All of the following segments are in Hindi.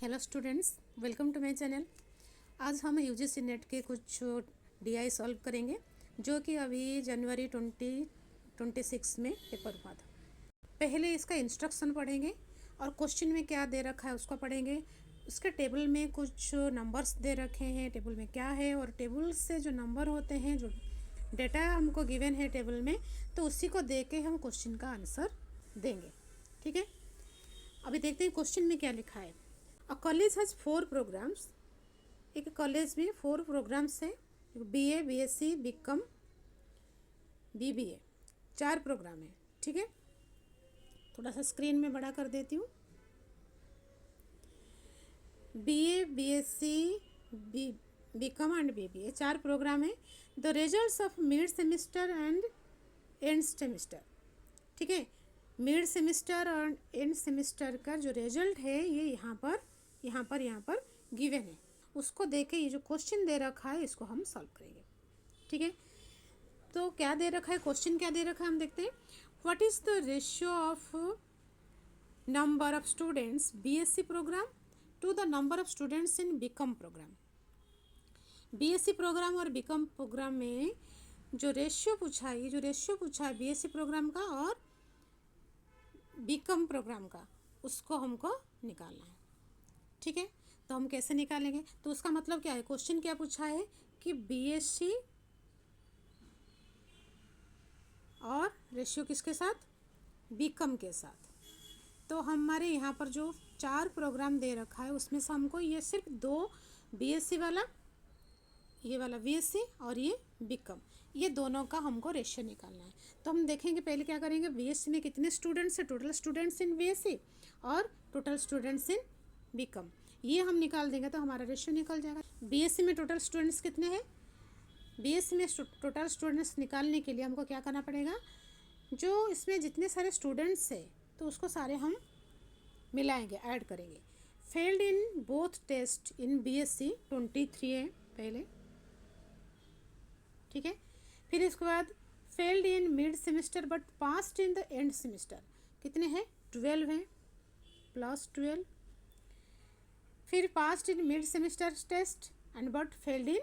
Hello students, welcome to my channel. आज हम यूजीसी नेट के कुछ डीआई सॉल्व करेंगे जो कि अभी जनवरी 2026 में पेपर हुआ था। पहले इसका इंस्ट्रक्शन पढ़ेंगे और क्वेश्चन में क्या दे रखा है उसको पढ़ेंगे। उसके टेबल में कुछ नंबर्स दे रखे हैं, टेबल में क्या है और टेबल से जो नंबर होते हैं, जो डेटा हमको गिवन है टेबल में, तो उसी को दे के हम क्वेश्चन का आंसर देंगे। ठीक है, अभी देखते हैं क्वेश्चन में क्या लिखा है। A college has 4 programmes. एक कॉलेज में 4 प्रोग्राम्स हैं, BA, BSc, BCom, BBA, 4 programme हैं। ठीक है, थोड़ा सा स्क्रीन में बड़ा कर देती हूँ। BA, BSc, BCom and BBA 4 program है। The results of mid semester and end semester. ठीक है, मिड सेमिस्टर और एंड सेमिस्टर का जो रिजल्ट है ये यहाँ पर गिवन है। उसको देके ये जो क्वेश्चन दे रखा है इसको हम सॉल्व करेंगे। ठीक है, तो क्या दे रखा है, क्वेश्चन क्या दे रखा है हम देखते हैं। What is the ratio of number of students BSc programme to the number of students in BCom programme. BSc programme और बीकॉम प्रोग्राम में जो रेशियो पूछा है, ये जो रेशियो पूछा है बीएससी प्रोग्राम का और बीकॉम प्रोग्राम का, उसको हमको निकालना है। ठीक है, तो हम कैसे निकालेंगे, तो उसका मतलब क्या है, क्वेश्चन क्या पूछा है कि बीएससी और रेशियो किसके साथ, बीकॉम के साथ। तो हमारे यहाँ पर जो 4 प्रोग्राम दे रखा है उसमें से हमको ये सिर्फ 2 बीएससी वाला, ये वाला बीएससी और ये बीकॉम, ये दोनों का हमको रेशियो निकालना है। तो हम देखेंगे पहले क्या करेंगे, बीएससी में कितने स्टूडेंट्स हैं, टोटल स्टूडेंट्स इन बीएससी और टोटल स्टूडेंट्स इन बीकॉम, ये हम निकाल देंगे तो हमारा रेशियो निकल जाएगा। बीएससी में टोटल स्टूडेंट्स कितने हैं, बीएससी में टोटल स्टूडेंट्स निकालने के लिए हमको क्या करना पड़ेगा, जो इसमें जितने सारे स्टूडेंट्स हैं तो उसको सारे हम मिलाएंगे, ऐड करेंगे। Failed in both test in BSc 23 है पहले। ठीक है, फिर इसके बाद failed in mid semester but passed in the end semester, कितने हैं, 12 हैं, प्लस 12। फिर passed in mid semester test and but failed in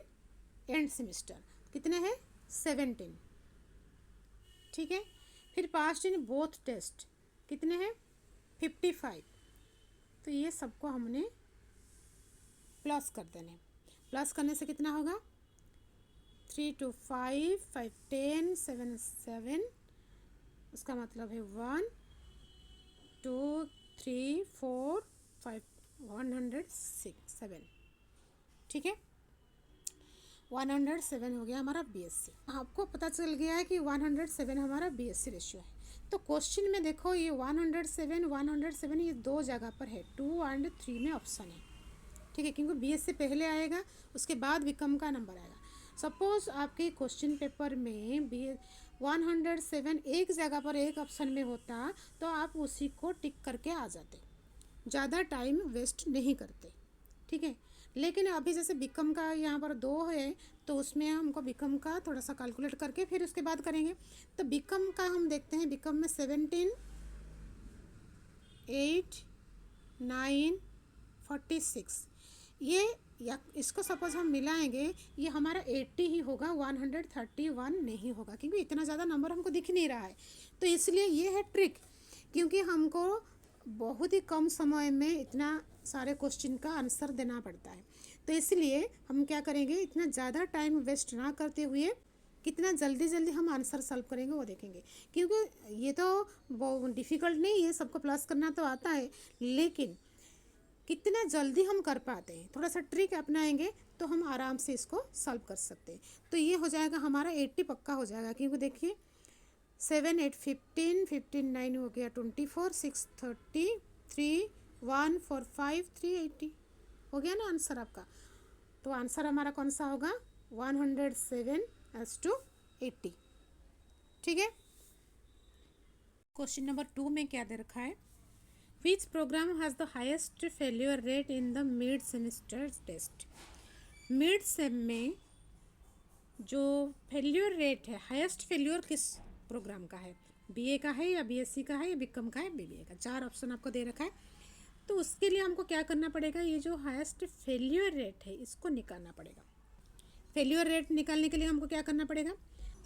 end semester, कितने हैं, 17। ठीक है, फिर पास्ड इन बोथ टेस्ट, कितने हैं, 55। तो ये सबको हमने प्लस कर देने, प्लस करने से कितना होगा, 3 to 5, 5 10, 7 7, उसका मतलब है 1 2 3 4 5 107। ठीक है, 107 हो गया हमारा बीएससी। आपको पता चल गया है कि 107 हमारा बीएससी रेशियो है। तो क्वेश्चन में देखो ये 107 ये 2 जगह पर है, 2 और 3 में ऑप्शन है। ठीक है, क्योंकि बीएससी पहले आएगा उसके बाद बीकॉम का नंबर आएगा। सपोज आपके क्वेश्चन पेपर में बी 107 एक जगह पर एक ऑप्शन में होता तो आप उसी को टिक करके आ जाते, ज़्यादा टाइम वेस्ट नहीं करते। ठीक है, लेकिन अभी जैसे बीकॉम का यहाँ पर 2 है तो उसमें हमको बीकॉम का थोड़ा सा कैलकुलेट करके फिर उसके बाद करेंगे। तो बीकॉम का हम देखते हैं, बीकॉम में 17 8 9 46, ये या इसको सपोज हम मिलाएंगे ये हमारा 80 ही होगा, 131 नहीं होगा, क्योंकि इतना ज़्यादा नंबर हमको दिख नहीं रहा है। तो इसलिए ये है ट्रिक, क्योंकि हमको बहुत ही कम समय में इतना सारे क्वेश्चन का आंसर देना पड़ता है। तो इसलिए हम क्या करेंगे, इतना ज़्यादा टाइम वेस्ट ना करते हुए कितना जल्दी जल्दी हम आंसर सॉल्व करेंगे वो देखेंगे। क्योंकि ये तो बहुत डिफ़िकल्ट नहीं है, सबको प्लस करना तो आता है, लेकिन कितना जल्दी हम कर पाते हैं, थोड़ा सा ट्रिक अपनाएंगे तो हम आराम से इसको सॉल्व कर सकते हैं। तो ये हो जाएगा हमारा 80 पक्का हो जाएगा, क्योंकि देखिए 7 8 15 15 9 हो गया 24 6 30 3 1 4 5 3 80 हो गया ना आंसर आपका। तो आंसर हमारा कौन सा होगा, 107:80। ठीक है, क्वेश्चन नंबर 2 में क्या दे रखा है, Which program has the highest failure rate in the mid semester test? Mid sem में जो फेल्यूर रेट है, हाईएस्ट फेल्यूर किस प्रोग्राम का है, बीए का है या बीएससी का है या बीकॉम का है, बीबीए का, 4 ऑप्शन आपको दे रखा है। तो उसके लिए हमको क्या करना पड़ेगा, ये जो हाईएस्ट फेल्यूर रेट है इसको निकालना पड़ेगा। फेल्यूर रेट निकालने के लिए हमको क्या करना पड़ेगा,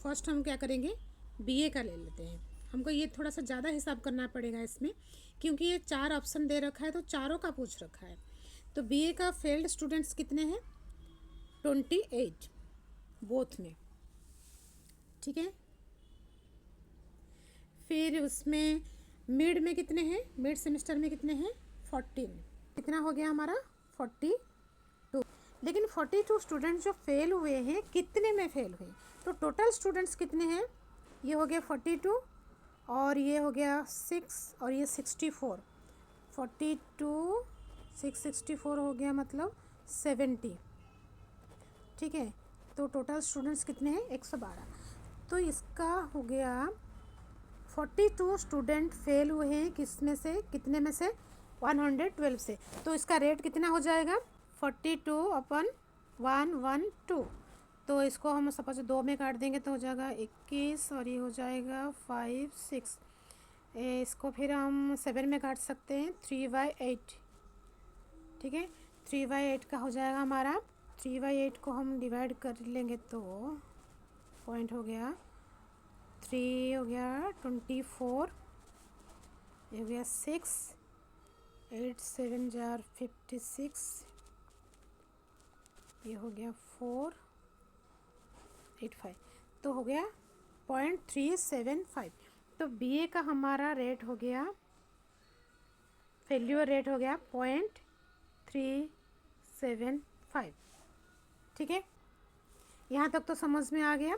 फर्स्ट हम क्या करेंगे, बीए का ले लेते हैं। हमको ये थोड़ा सा ज़्यादा हिसाब करना पड़ेगा इसमें, क्योंकि ये 4 ऑप्शन दे रखा है तो चारों का पूछ रखा है। तो बीए का फेल्ड स्टूडेंट्स कितने हैं, 28 बोथ में, ठीक है। फिर उसमें मिड में कितने हैं, मिड सेमेस्टर में कितने हैं, 14। कितना हो गया हमारा, 42। लेकिन 42 स्टूडेंट्स जो फेल हुए हैं कितने में फेल हुए, तो टोटल स्टूडेंट्स कितने हैं, ये हो गया 42 और ये हो गया 6 और ये 64। 42 664 हो गया मतलब 70, ठीक है। तो टोटल स्टूडेंट्स कितने हैं, 112। तो इसका हो गया 42 स्टूडेंट फेल हुए हैं किस में से, कितने में से, 112 से। तो इसका रेट कितना हो जाएगा, 42/112। तो इसको हम सपोज 2 में काट देंगे तो हो जाएगा 21 और ये हो जाएगा 5 6। इसको फिर हम 7 में काट सकते हैं, 3/8, ठीक है। 3/8 का हो जाएगा हमारा, 3/8 को हम डिवाइड कर लेंगे तो पॉइंट हो गया 3 हो गया 24, ये हो गया 6, 8 7 जार 56, ये हो गया 485, तो हो गया 0.375। तो बीए का हमारा रेट हो गया, फेल्यूर रेट हो गया 0.375, ठीक है। यहाँ तक तो समझ में आ गया।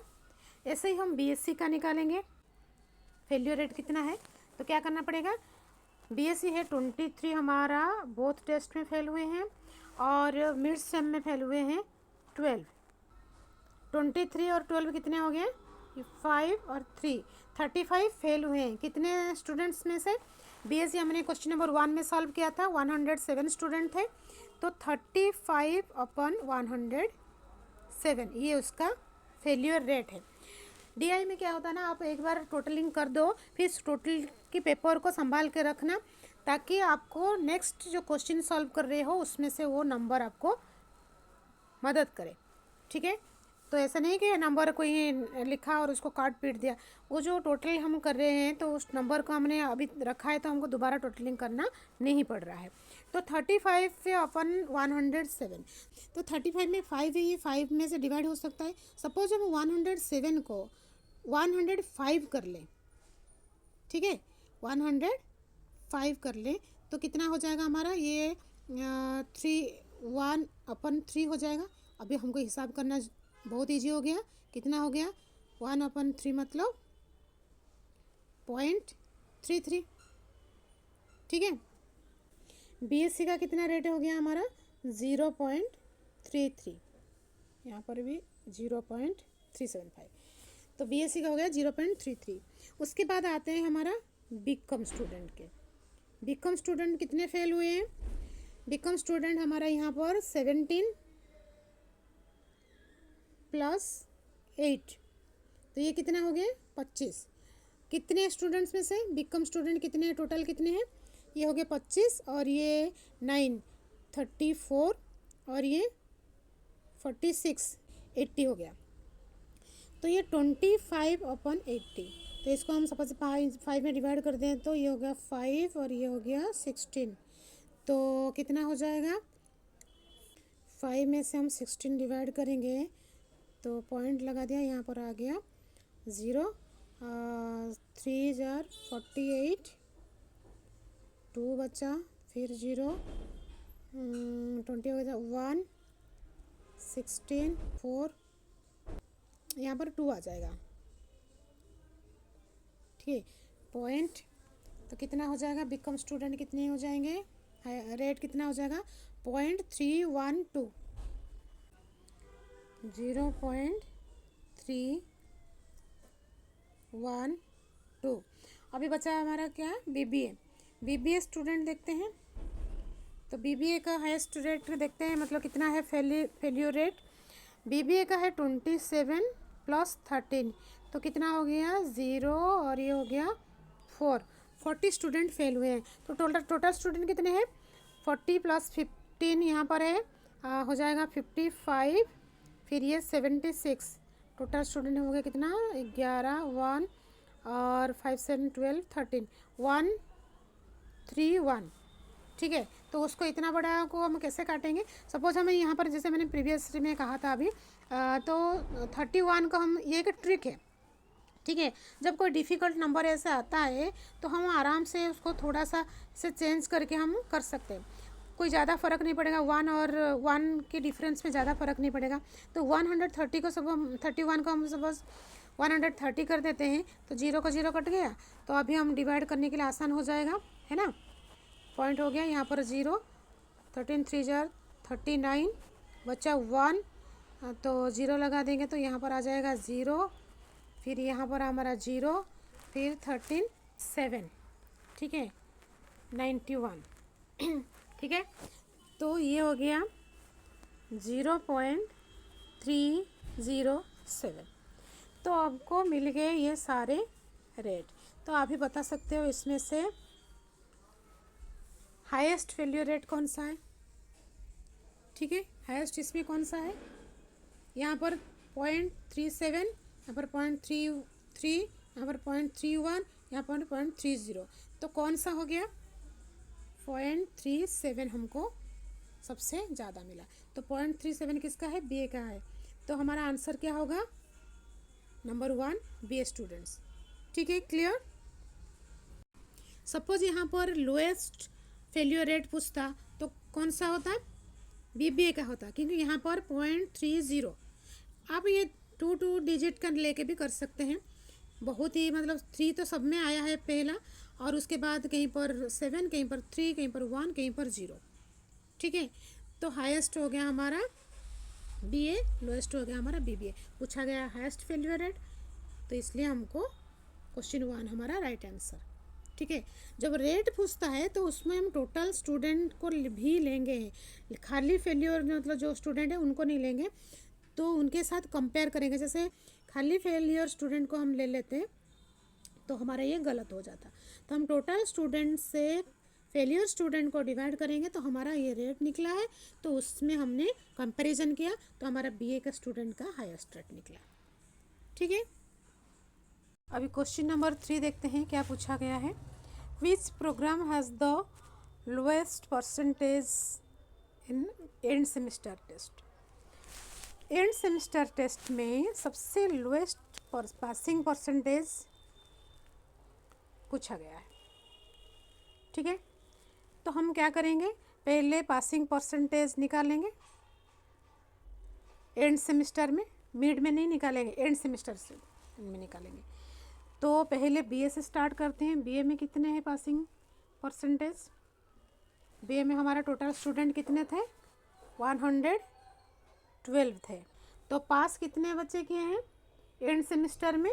ऐसे ही हम बीएससी का निकालेंगे, फेल्यूर रेट कितना है, तो क्या करना पड़ेगा, बीएससी है 23 हमारा बोथ टेस्ट में फेल हुए हैं और मिड सेम में फेल हुए हैं 12। 23 और 12 कितने हो गए, 5 और 3, 35 फेल हुए हैं कितने स्टूडेंट्स में से। बीएससी हमने क्वेश्चन नंबर 1 में सॉल्व किया था, 107 स्टूडेंट थे, तो 35/107 ये उसका फेल्यूर रेट है। डीआई में क्या होता है ना, आप एक बार टोटलिंग कर दो, फिर टोटल की पेपर को संभाल के रखना, ताकि आपको नेक्स्ट जो क्वेश्चन सॉल्व कर रहे हो उसमें से वो नंबर आपको मदद करे, ठीक है। तो ऐसा नहीं कि नंबर कोई लिखा और उसको काट पीट दिया, वो जो टोटल हम कर रहे हैं तो उस नंबर को हमने अभी रखा है तो हमको दोबारा टोटलिंग करना नहीं पड़ रहा है। तो 35/107, तो 35 में 5 है, ये 5 में से डिवाइड हो सकता है। सपोज हम 107 को 105 कर लें, ठीक है, 105 कर लें तो कितना हो जाएगा हमारा, ये 1/3 हो जाएगा। अभी हमको हिसाब करना बहुत इजी हो गया, कितना हो गया, 1/3 मतलब 0.33, ठीक है। बीएससी का कितना रेट हो गया हमारा, 0.33, यहाँ पर भी 0.375, तो बीएससी का हो गया 0.33। उसके बाद आते हैं हमारा बीकॉम स्टूडेंट के। बीकॉम स्टूडेंट कितने फेल हुए हैं, बीकॉम स्टूडेंट हमारा यहाँ पर 17 + 8, तो ये कितना हो गया, 25। कितने स्टूडेंट्स में से बीकॉम स्टूडेंट कितने हैं, टोटल कितने हैं, ये हो गया 25 और ये 9 34 और ये 46 80 हो गया। तो ये 25/80, तो इसको हम सपोज 5 में डिवाइड कर दें तो ये हो गया 5 और ये हो गया 16, तो कितना हो जाएगा, 5 में से हम 16 डिवाइड करेंगे तो पॉइंट लगा दिया, यहाँ पर आ गया 0, 3 जार 48, 2 बचा, फिर 0, 20 हो गया 1 16 4, यहाँ पर 2 आ जाएगा, ठीक है। पॉइंट तो कितना हो जाएगा, बीकॉम स्टूडेंट कितने हो जाएंगे, रेट कितना हो जाएगा, 0.312, 0.312। अभी बचा हमारा क्या, बीबीए। बीबीए स्टूडेंट देखते हैं, तो बीबीए का हाईएस्ट रेट देखते हैं, मतलब कितना है फेल्यूर रेट। बीबीए का है 27 + 13, तो कितना हो गया 0 और ये हो गया 4, 40 स्टूडेंट फेल हुए हैं। तो टोटल स्टूडेंट कितने हैं, 40 प्लस 15 यहाँ पर है, हो जाएगा 55, फिर ये 76। टोटल स्टूडेंट हो गया कितना, 11, 1 और 5 7 12 13, 131। ठीक है, तो उसको इतना बड़ा को हम कैसे काटेंगे। सपोज हमें यहाँ पर, जैसे मैंने प्रीवियस में कहा था अभी, तो 31 को हम, ये एक ट्रिक है। ठीक है, जब कोई डिफ़िकल्ट नंबर ऐसे आता है तो हम आराम से उसको थोड़ा सा से चेंज करके हम कर सकते हैं। कोई ज़्यादा फ़र्क नहीं पड़ेगा, 1 और 1 के डिफरेंस में ज़्यादा फ़र्क नहीं पड़ेगा। तो 130 को सब हम 31 को हम सपोज 130 कर देते हैं, तो जीरो का जीरो कट गया। तो अभी हम डिवाइड करने के लिए आसान हो जाएगा, है ना। पॉइंट हो गया यहाँ पर 0, 13 3 जार 39, बचा 1, तो 0 लगा देंगे तो यहाँ पर आ जाएगा 0, फिर यहाँ पर हमारा 0, फिर 13 7, ठीक है, 91। ठीक है, तो ये हो गया 0.307। तो आपको मिल गए ये सारे रेट। तो आप ही बता सकते हो इसमें से हाईएस्ट फेल्यूर रेट कौन सा है। ठीक है, हाईएस्ट इसमें कौन सा है, यहाँ पर 0.37, यहाँ पर 0.33, यहाँ पर 0.31, यहाँ पर 0.30। तो कौन सा हो गया, 0.37 हमको सबसे ज़्यादा मिला। तो 0.37 किसका है, बी ए का है। तो हमारा आंसर क्या होगा, नंबर 1 बी ए स्टूडेंट्स। ठीक है, क्लियर। सपोज यहाँ पर लोएस्ट फेल्यूर रेट पूछता तो कौन सा होता, बीबीए का होता, क्योंकि यहाँ पर 0.30। आप ये 2 डिजिट का लेके भी कर सकते हैं। बहुत ही मतलब 3 तो सब में आया है पहला, और उसके बाद कहीं पर 7, कहीं पर 3, कहीं पर 1, कहीं पर 0। ठीक है, तो हाईएस्ट हो गया हमारा बीए, लोएस्ट हो गया हमारा बीबीए। पूछा गया हाईएस्ट फेल्यूर रेट, तो इसलिए हमको क्वेश्चन 1 हमारा राइट आंसर। ठीक है, जब रेट पूछता है तो उसमें हम टोटल स्टूडेंट को भी लेंगे, खाली फेल्यूर मतलब जो स्टूडेंट है उनको नहीं लेंगे, तो उनके साथ कंपेयर करेंगे। जैसे खाली फेल्यूर स्टूडेंट को हम ले लेते तो हमारा ये गलत हो जाता। तो हम टोटल स्टूडेंट से फेल्यूर स्टूडेंट को डिवाइड करेंगे तो हमारा ये रेट निकला है, तो उसमें हमने कंपैरिजन किया तो हमारा बीए का स्टूडेंट का हाईएस्ट रेट निकला। ठीक है, अभी क्वेश्चन नंबर 3 देखते हैं क्या पूछा गया है। Which programme has the lowest percentage in end semester test. End semester test में सबसे लोएस्ट पासिंग परसेंटेज पूछा गया है। ठीक है, तो हम क्या करेंगे, पहले पासिंग परसेंटेज निकालेंगे एंड सेमिस्टर में, मिड में नहीं निकालेंगे, एंड सेमिस्टर से में निकालेंगे। तो पहले बीए से स्टार्ट करते हैं। बीए में कितने हैं पासिंग परसेंटेज, बीए में हमारा टोटल स्टूडेंट कितने थे, 112 थे। तो पास कितने बच्चे किए हैं एंड सेमिस्टर में,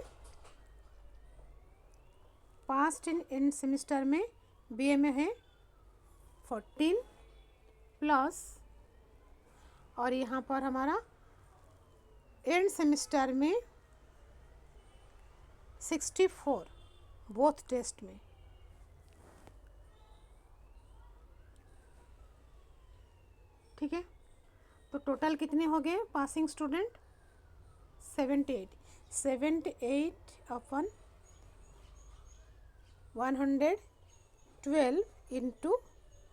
पास्ट इन एंड सेमिस्टर में बीए में है 14 प्लस, और यहाँ पर हमारा एंड सेमिस्टर में 64 बोथ टेस्ट में। ठीक है, तो टोटल कितने हो गए पासिंग स्टूडेंट, 78 अपन 112 इंटू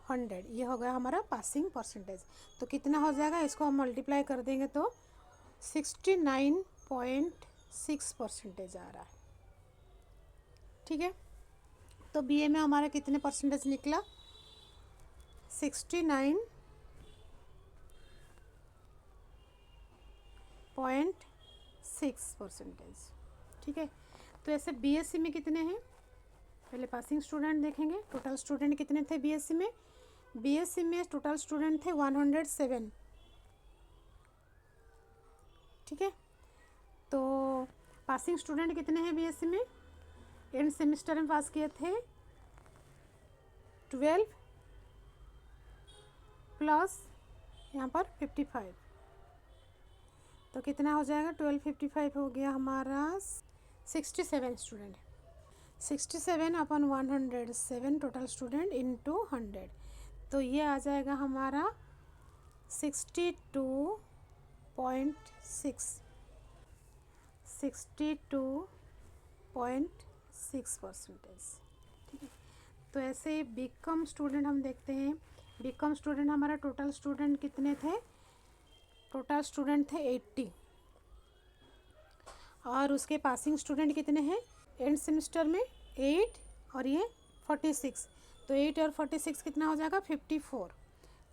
100, ये हो गया हमारा पासिंग परसेंटेज। तो कितना हो जाएगा, इसको हम मल्टीप्लाई कर देंगे तो 69.6% आ रहा है। ठीक है, तो बीए में हमारा कितने परसेंटेज निकला, 69.6%। ठीक है, तो ऐसे बीएससी में कितने हैं, पहले पासिंग स्टूडेंट देखेंगे। टोटल स्टूडेंट कितने थे बीएससी में, बीएससी में टोटल स्टूडेंट थे 107। ठीक है, तो पासिंग स्टूडेंट कितने हैं बीएससी में, एंड सेमिस्टर में पास किए थे 12 प्लस यहाँ पर 55, तो कितना हो जाएगा, 1255 हो गया हमारा 67 स्टूडेंट। 67 अपन 107 टोटल स्टूडेंट इंटू 100, तो ये आ जाएगा हमारा 62.6%। ठीक है। तो ऐसे ही बीकॉम स्टूडेंट हम देखते हैं। बीकॉम स्टूडेंट हमारा टोटल स्टूडेंट कितने थे? टोटल स्टूडेंट थे 80 और उसके पासिंग स्टूडेंट कितने हैं एंड सेमेस्टर में? 8 और ये 46। तो 8 और 46 कितना हो जाएगा? 54।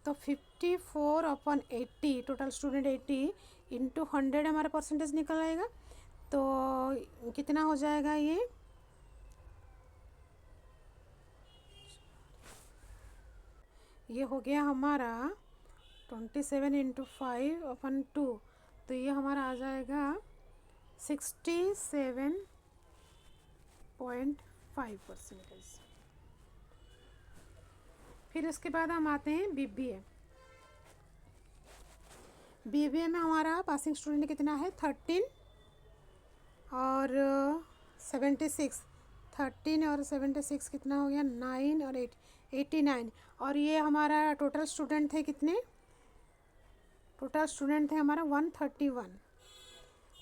तो 54/80 टोटल स्टूडेंट 80 इंटू 100 हमारा परसेंटेज निकल आएगा। तो कितना हो जाएगा ये हो गया हमारा 27 इंटू 5/2। तो ये हमारा आ जाएगा 67.5%। फिर उसके बाद हम आते हैं बीबीए। बीबीए में हमारा पासिंग स्टूडेंट कितना है? 13 और 76। 13 और 76 कितना हो गया? 9 और 8 89। और ये हमारा टोटल स्टूडेंट थे कितने? टोटल स्टूडेंट थे हमारा 131।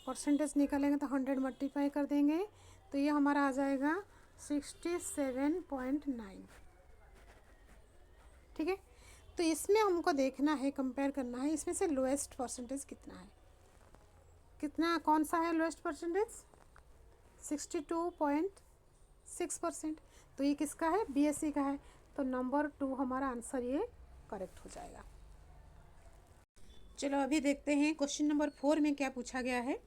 परसेंटेज निकालेंगे तो 100 मल्टीप्लाई कर देंगे तो ये हमारा आ जाएगा 67.9। ठीक है। तो इसमें हमको देखना है, कंपेयर करना है, इसमें से लोएस्ट परसेंटेज कितना है। कितना, कौन सा है लोएस्ट परसेंटेज? 62.6%। तो ये किसका है? बीएससी का है। तो नंबर 2 हमारा आंसर ये करेक्ट हो जाएगा। चलो अभी देखते हैं क्वेश्चन नंबर 4 में क्या पूछा गया है।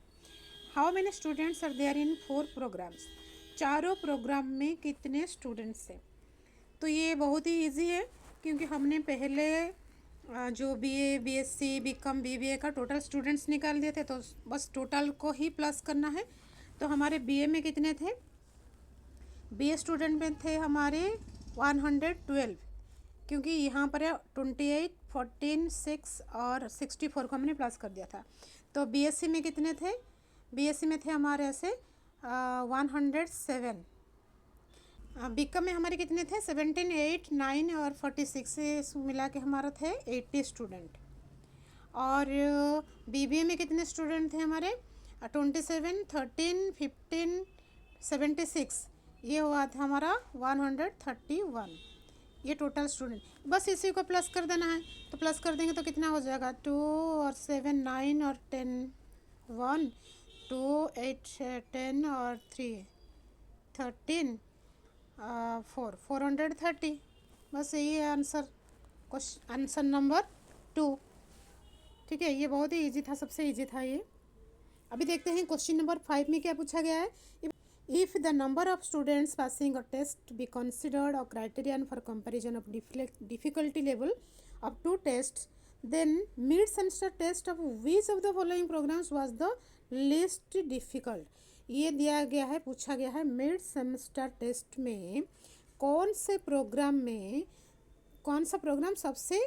How many students are there in 4 programmes? चारों प्रोग्राम में कितने स्टूडेंट्स हैं? तो ये बहुत ही इजी है क्योंकि हमने पहले जो बीए, बीएससी, बीकॉम, बीबीए का टोटल स्टूडेंट्स निकाल दिए थे। तो बस टोटल को ही प्लस करना है। तो हमारे बीए में कितने थे? बीए स्टूडेंट में थे हमारे 112 क्योंकि यहाँ पर 28, 14, 6 और 64 को हमने प्लस कर दिया था। तो बीएससी में कितने थे? बीएससी में थे हमारे ऐसे 107। बीकॉम में हमारे कितने थे? 17, 8, 9 और 46 से मिला के हमारा थे 80 स्टूडेंट। और बीबीए में कितने स्टूडेंट थे हमारे? 27, 13, 15, 76। ये हुआ था हमारा 131। ये टोटल स्टूडेंट, बस इसी को प्लस कर देना है। तो प्लस कर देंगे तो कितना हो जाएगा? 2 और 7 9 और 10 1 2 8 10 और 3 13 430। बस यही है आंसर, आंसर नंबर 2। ठीक है, ये बहुत ही इजी था, सबसे इजी था ये। अभी देखते हैं क्वेश्चन नंबर 5 में क्या पूछा गया है। If the number of students passing a test be considered a criterion for comparison of difficulty level of 2 test then mid semester test of which of the following programmes was the least difficult. ये दिया गया है, पूछा गया है मिड सेमेस्टर टेस्ट में कौन से प्रोग्राम में, कौन सा प्रोग्राम सबसे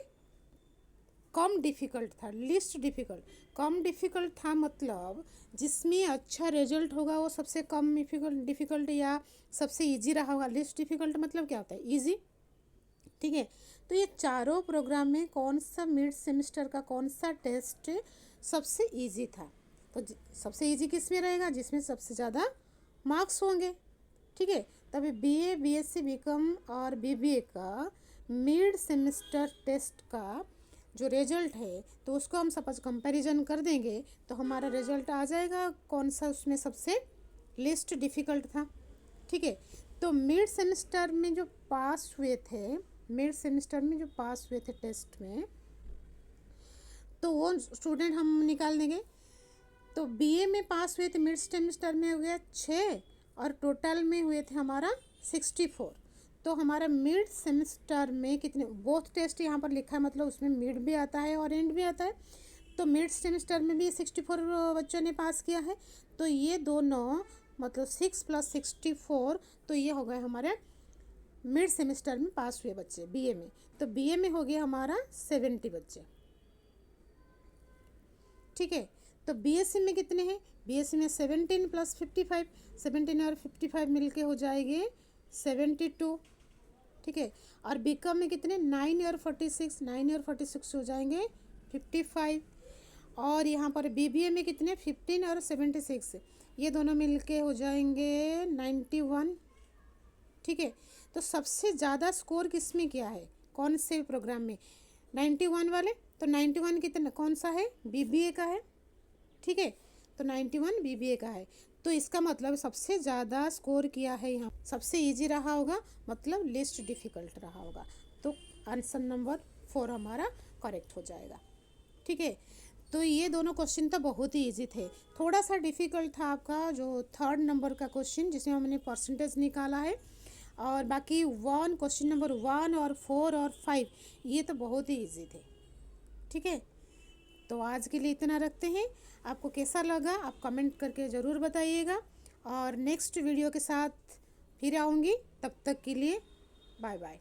कम डिफ़िकल्ट था, लिस्ट डिफ़िकल्ट। कम डिफ़िकल्ट था मतलब जिसमें अच्छा रिजल्ट होगा वो सबसे कम डिफ़िकल्ट या सबसे इजी रहा होगा। लिस्ट डिफ़िकल्ट मतलब क्या होता है? इजी। ठीक है। तो ये चारों प्रोग्राम में कौन सा मिड सेमेस्टर का कौन सा टेस्ट सबसे इजी था? तो सबसे इजी किस में रहेगा? जिसमें सबसे ज़्यादा मार्क्स होंगे। ठीक है। तभी बीए, बीएससी, बीकॉम और बीबीए का मिड सेमेस्टर टेस्ट का जो रिजल्ट है तो उसको हम सपोज कंपैरिजन कर देंगे तो हमारा रिजल्ट आ जाएगा कौन सा उसमें सबसे लिस्ट डिफ़िकल्ट था। ठीक है। तो मिड सेमेस्टर में जो पास हुए थे, मिड सेमेस्टर में जो पास हुए थे टेस्ट में, तो वो स्टूडेंट हम निकाल देंगे। तो बीए में पास हुए थे मिड सेमेस्टर में हो गया 6 और टोटल में हुए थे हमारा 64। तो हमारा मिड सेमेस्टर में कितने, बोथ टेस्ट यहाँ पर लिखा है मतलब उसमें मिड भी आता है और एंड भी आता है। तो मिड सेमेस्टर में भी 64 बच्चों ने पास किया है। तो ये दोनों मतलब 6 + 64, तो ये हो गए हमारे मिड सेमेस्टर में पास हुए बच्चे बीए में। तो बीए में हो गया हमारा 70 बच्चे। ठीक है। तो बीएससी में कितने हैं? बीएससी में 17 + 55, 17 और 55 मिलके हो जाएंगे 72। ठीक है। और बीकॉम में कितने, 9 और 46, 9 और 46 हो जाएंगे 55। और यहाँ पर बीबीए में कितने, 15 और 76, ये दोनों मिलके हो जाएंगे 91। ठीक है। तो सबसे ज़्यादा स्कोर किस में किया है, कौन से प्रोग्राम में, 91 वाले। तो 91 कितना कौन सा है, बीबीए का है। ठीक है। तो 91 बीबीए का है। तो इसका मतलब सबसे ज़्यादा स्कोर किया है यहाँ, सबसे इजी रहा होगा, मतलब लिस्ट डिफ़िकल्ट रहा होगा। तो आंसर नंबर 4 हमारा करेक्ट हो जाएगा। ठीक है। तो ये दोनों क्वेश्चन तो बहुत ही इजी थे। थोड़ा सा डिफ़िकल्ट था आपका जो 3rd नंबर का क्वेश्चन जिसमें हमने परसेंटेज निकाला है, और बाकी क्वेश्चन नंबर 1 और 4 और 5 ये तो बहुत ही इजी थे। ठीक है। तो आज के लिए इतना रखते हैं। आपको कैसा लगा आप कमेंट करके ज़रूर बताइएगा, और नेक्स्ट वीडियो के साथ फिर आऊँगी। तब तक के लिए बाय बाय।